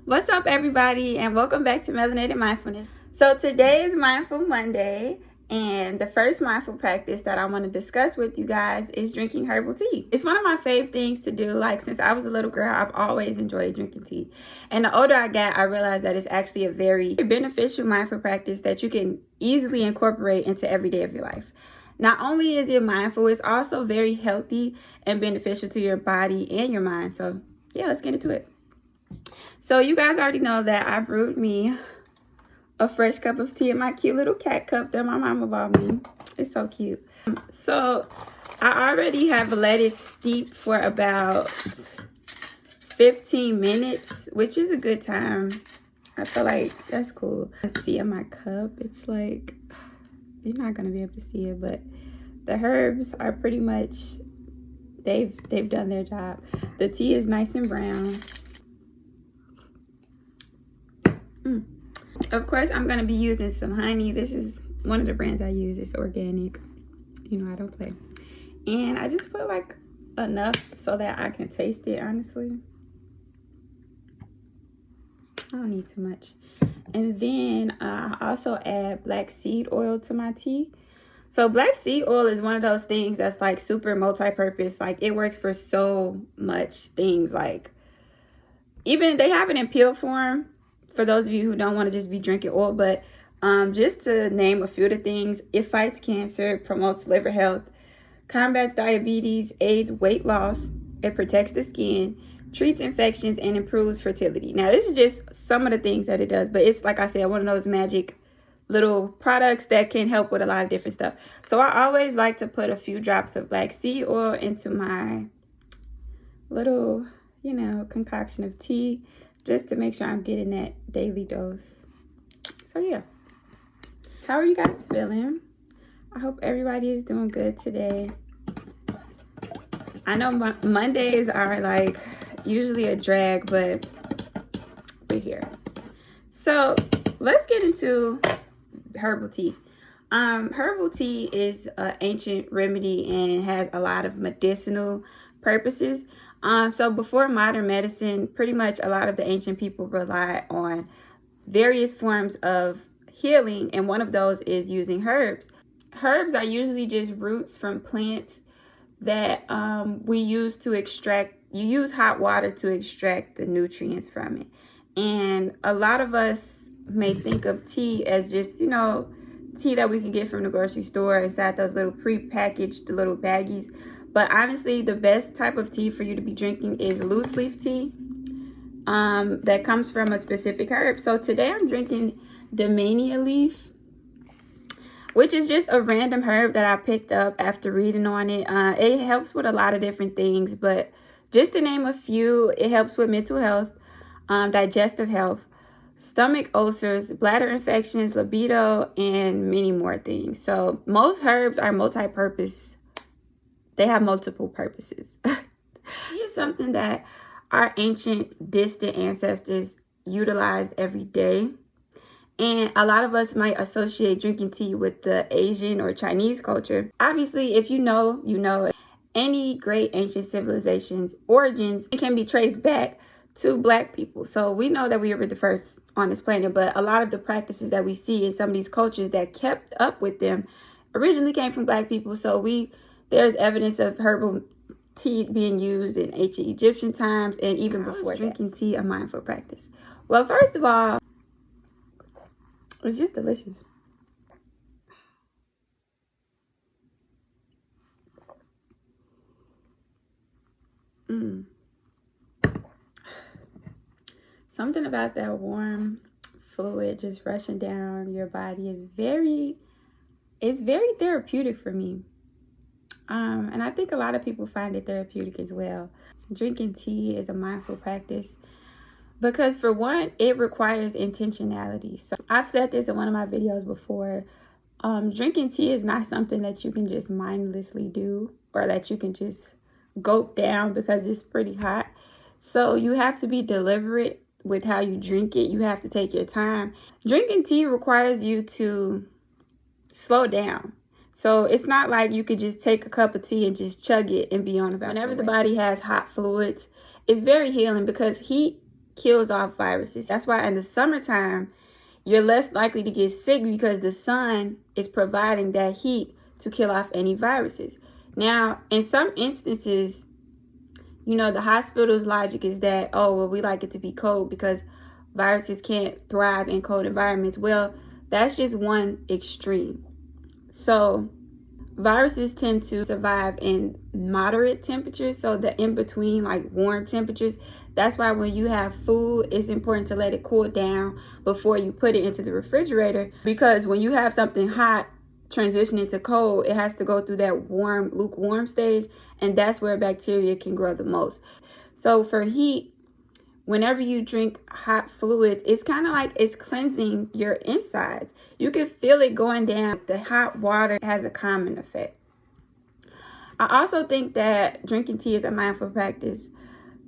What's up, everybody, and welcome back to Melanated Mindfulness. So today is Mindful Monday, and the first mindful practice that I want to discuss with you guys is drinking herbal tea. It's one of my favorite things to do. Like, since I was a little girl, I've always enjoyed drinking tea. And the older I got, I realized that it's actually a very beneficial mindful practice that you can easily incorporate into every day of your life. Not only is it mindful, it's also very healthy and beneficial to your body and your mind. So yeah, let's get into it. So you guys already know that I brewed me a fresh cup of tea in my cute little cat cup that my mama bought me. It's so cute. So I already have let it steep for about 15 minutes, which is a good time. I feel like that's cool. Let's see in my cup. It's like, you're not gonna be able to see it, but the herbs are pretty much, they've done their job. The tea is nice and brown. Of course, I'm going to be using some honey. This is one of the brands I use. It's organic. You know, I don't play. And I just put like enough so that I can taste it, honestly. I don't need too much. And then I also add black seed oil to my tea. So black seed oil is one of those things that's like super multi-purpose. Like, it works for so much things. Like, even they have it in pill form. For those of you who don't want to just be drinking oil, but just to name a few of the things, it fights cancer, promotes liver health, combats diabetes, aids weight loss, it protects the skin, treats infections, and improves fertility. Now, this is just some of the things that it does, but it's, like I said, one of those magic little products that can help with a lot of different stuff. So I always like to put a few drops of black seed oil into my little, you know, concoction of tea, just to make sure I'm getting that daily dose. So yeah, how are you guys feeling? I hope everybody is doing good today. I know Mondays are like usually a drag, but we're here. So let's get into herbal tea. Herbal tea is an ancient remedy and has a lot of medicinal purposes. So before modern medicine, pretty much a lot of the ancient people relied on various forms of healing, and one of those is using herbs. Herbs are usually just roots from plants that we use to extract. You use hot water to extract the nutrients from it. And a lot of us may think of tea as just, you know, tea that we can get from the grocery store inside those little pre-packaged little baggies. But honestly, the best type of tea for you to be drinking is loose leaf tea that comes from a specific herb. So today I'm drinking Daminia leaf, which is just a random herb that I picked up after reading on it. It helps with a lot of different things, but just to name a few, it helps with mental health, digestive health, stomach ulcers, bladder infections, libido, and many more things. So most herbs are multi-purpose. They have multiple purposes. It's something that our ancient, distant ancestors utilized every day. And a lot of us might associate drinking tea with the Asian or Chinese culture. Obviously, if you know, you know. Any great ancient civilization's origins, it can be traced back to Black people. So we know that we were the first on this planet, but a lot of the practices that we see in some of these cultures that kept up with them originally came from Black people. So there's evidence of herbal tea being used in ancient Egyptian times and even before that. Drinking tea a mindful practice? Well, first of all, it's just delicious. Something about that warm fluid just rushing down your body is very therapeutic for me. And I think a lot of people find it therapeutic as well. Drinking tea is a mindful practice because, for one, it requires intentionality. So I've said this in one of my videos before. Drinking tea is not something that you can just mindlessly do or that you can just gulp down because it's pretty hot. So you have to be deliberate with how you drink it. You have to take your time. Drinking tea requires you to slow down. So it's not like you could just take a cup of tea and just chug it and be on about it. Whenever the body has hot fluids, it's very healing because heat kills off viruses. That's why in the summertime, you're less likely to get sick because the sun is providing that heat to kill off any viruses. Now, in some instances, you know, the hospital's logic is that, oh, well, we like it to be cold because viruses can't thrive in cold environments. Well, that's just one extreme. So viruses tend to survive in moderate temperatures, so the in between, like warm temperatures. That's why when you have food, it's important to let it cool down before you put it into the refrigerator, because when you have something hot transitioning to cold, it has to go through that warm, lukewarm stage, and that's where bacteria can grow the most. So for heat, whenever you drink hot fluids, it's kind of like it's cleansing your insides. You can feel it going down. The hot water has a calming effect. I also think that drinking tea is a mindful practice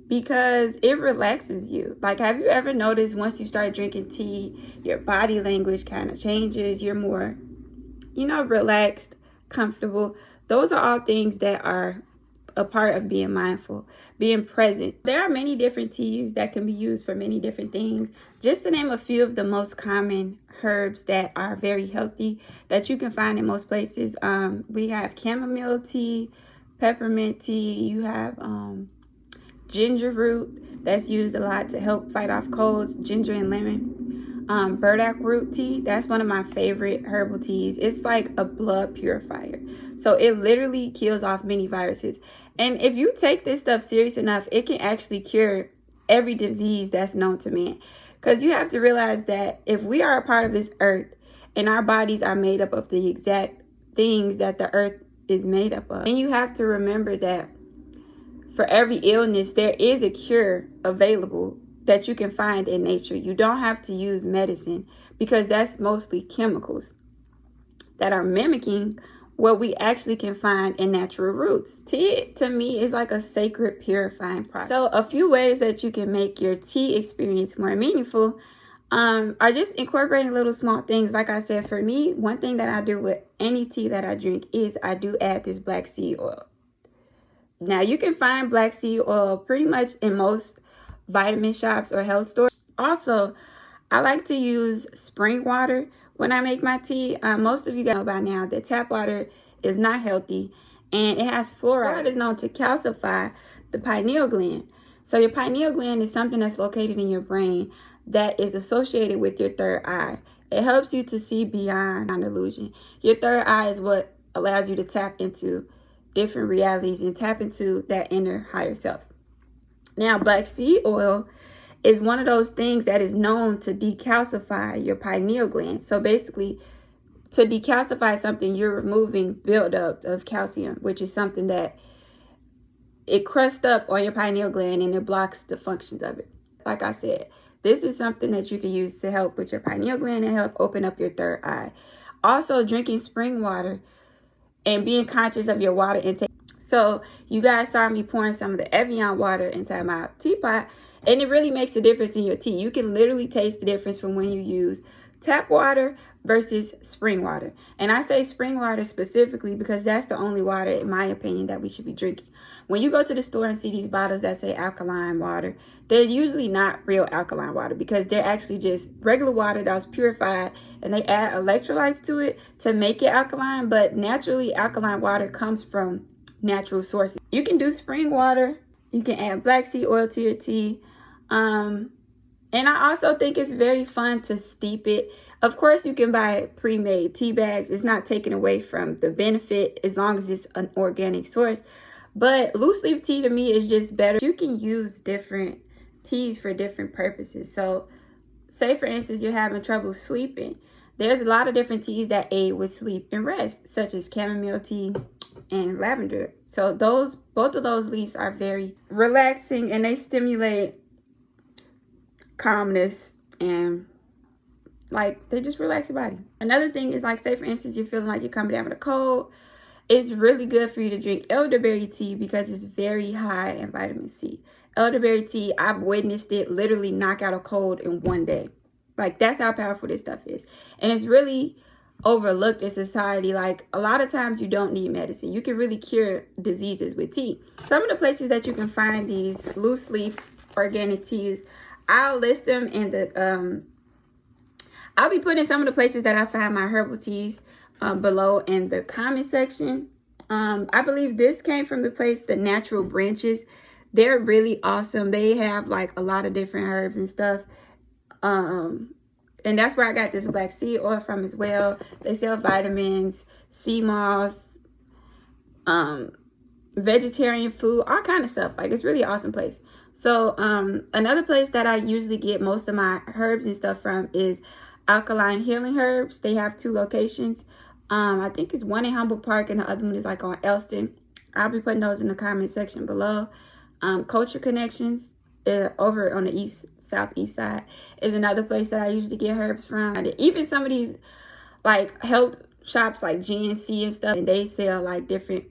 because it relaxes you. Like, have you ever noticed once you start drinking tea, your body language kind of changes? You're more, you know, relaxed, comfortable. Those are all things that are a part of being mindful, being present. There are many different teas that can be used for many different things. Just to name a few of the most common herbs that are very healthy that you can find in most places, we have chamomile tea, peppermint tea, you have ginger root that's used a lot to help fight off colds, ginger and lemon. Burdock root tea, that's one of my favorite herbal teas. It's like a blood purifier, so it literally kills off many viruses. And if you take this stuff serious enough, it can actually cure every disease that's known to man. Because you have to realize that if we are a part of this earth and our bodies are made up of the exact things that the earth is made up of, and you have to remember that for every illness, there is a cure available that you can find in nature. You don't have to use medicine because that's mostly chemicals that are mimicking what we actually can find in natural roots. Tea, to me, is like a sacred purifying process. So a few ways that you can make your tea experience more meaningful are just incorporating little small things. Like I said, for me, one thing that I do with any tea that I drink is I do add this black seed oil. Now, you can find black seed oil pretty much in most vitamin shops or health stores. Also, I like to use spring water when I make my tea. Most of you guys know by now that tap water is not healthy and it has fluoride. Fluoride is known to calcify the pineal gland. So your pineal gland is something that's located in your brain that is associated with your third eye. It helps you to see beyond illusion. Your third eye is what allows you to tap into different realities and tap into that inner higher self. Now, black seed oil is one of those things that is known to decalcify your pineal gland. So basically, to decalcify something, you're removing buildup of calcium, which is something that it crusts up on your pineal gland and it blocks the functions of it. Like I said, this is something that you can use to help with your pineal gland and help open up your third eye. Also, drinking spring water and being conscious of your water intake. So you guys saw me pouring some of the Evian water into my teapot, and it really makes a difference in your tea. You can literally taste the difference from when you use tap water versus spring water. And I say spring water specifically because that's the only water, in my opinion, that we should be drinking. When you go to the store and see these bottles that say alkaline water, they're usually not real alkaline water because they're actually just regular water that was purified, and they add electrolytes to it to make it alkaline. But naturally, alkaline water comes from natural sources. You can do spring water. You can add black seed oil to your tea. And I also think it's very fun to steep it. Of course, you can buy pre-made tea bags. It's not taken away from the benefit as long as it's an organic source. But loose leaf tea to me is just better. You can use different teas for different purposes. So say, for instance, you're having trouble sleeping. There's a lot of different teas that aid with sleep and rest, such as chamomile tea and lavender. So both of those leaves are very relaxing and they stimulate calmness and like they just relax your body. Another thing is, like, say for instance you're feeling like you're coming down with a cold, it's really good for you to drink elderberry tea because it's very high in vitamin C. Elderberry tea, I've witnessed it literally knock out a cold in one day. Like, that's how powerful this stuff is. And it's really overlooked in society. Like, a lot of times you don't need medicine. You can really cure diseases with tea. Some of the places that you can find these loose leaf organic teas, I'll list them in the I'll be putting some of the places that I find my herbal teas below in the comment section. I believe this came from the place, the Natural Branches. They're really awesome. They have like a lot of different herbs and stuff. And that's where I got this black seed oil from as well. They sell vitamins, sea moss, vegetarian food, all kind of stuff. Like, it's really an awesome place. So another place that I usually get most of my herbs and stuff from is Alkaline Healing Herbs. They have 2 locations. I think it's one in Humboldt Park and the other one is like on Elston. I'll be putting those in the comment section below. Culture Connections over on the southeast side is another place that I usually get herbs from. And even some of these like health shops like GNC and stuff, and they sell like different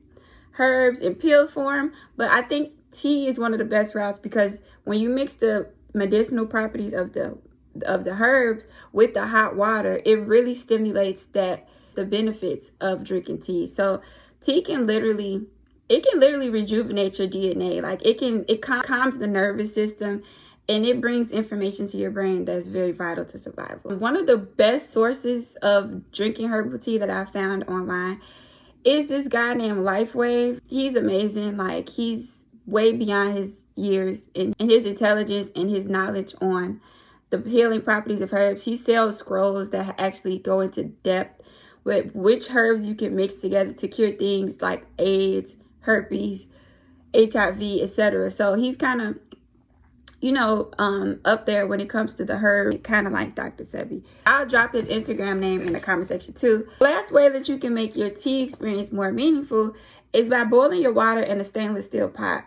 herbs in pill form. But I think tea is one of the best routes, because when you mix the medicinal properties of the herbs with the hot water, it really stimulates the benefits of drinking tea. So tea can literally rejuvenate your DNA. Like, it calms the nervous system, and it brings information to your brain that's very vital to survival. One of the best sources of drinking herbal tea that I found online is this guy named LifeWave. He's amazing. Like, he's way beyond his years in his intelligence and his knowledge on the healing properties of herbs. He sells scrolls that actually go into depth with which herbs you can mix together to cure things like AIDS, herpes, HIV, etc. So he's kind of, you know, up there when it comes to the herb, kind of like Dr. Sebi. I'll drop his Instagram name in the comment section too. The last way that you can make your tea experience more meaningful is by boiling your water in a stainless steel pot.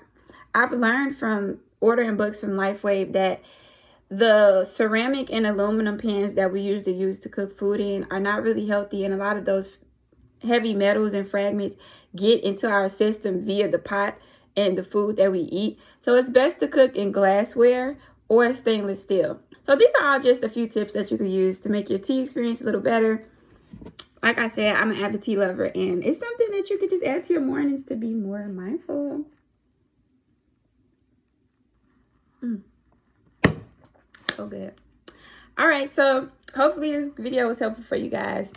I've learned from ordering books from LifeWave that the ceramic and aluminum pans that we usually use to cook food in are not really healthy, and a lot of those heavy metals and fragments get into our system via the pot and the food that we eat. So it's best to cook in glassware or stainless steel. So these are all just a few tips that you can use to make your tea experience a little better. Like I said, I'm an avid tea lover, and it's something that you could just add to your mornings to be more mindful. So good. All right, so hopefully this video was helpful for you guys.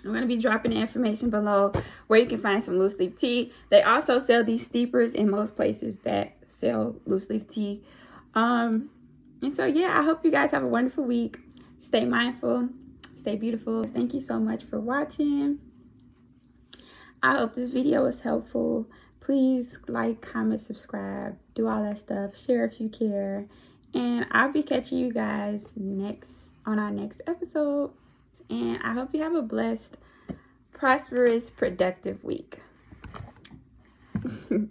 I'm going to be dropping the information below where you can find some loose leaf tea. They also sell these steepers in most places that sell loose leaf tea. And so, yeah, I hope you guys have a wonderful week. Stay mindful. Stay beautiful. Thank you so much for watching. I hope this video was helpful. Please like, comment, subscribe, do all that stuff. Share if you care. And I'll be catching you guys on our next episode. And I hope you have a blessed, prosperous, productive week.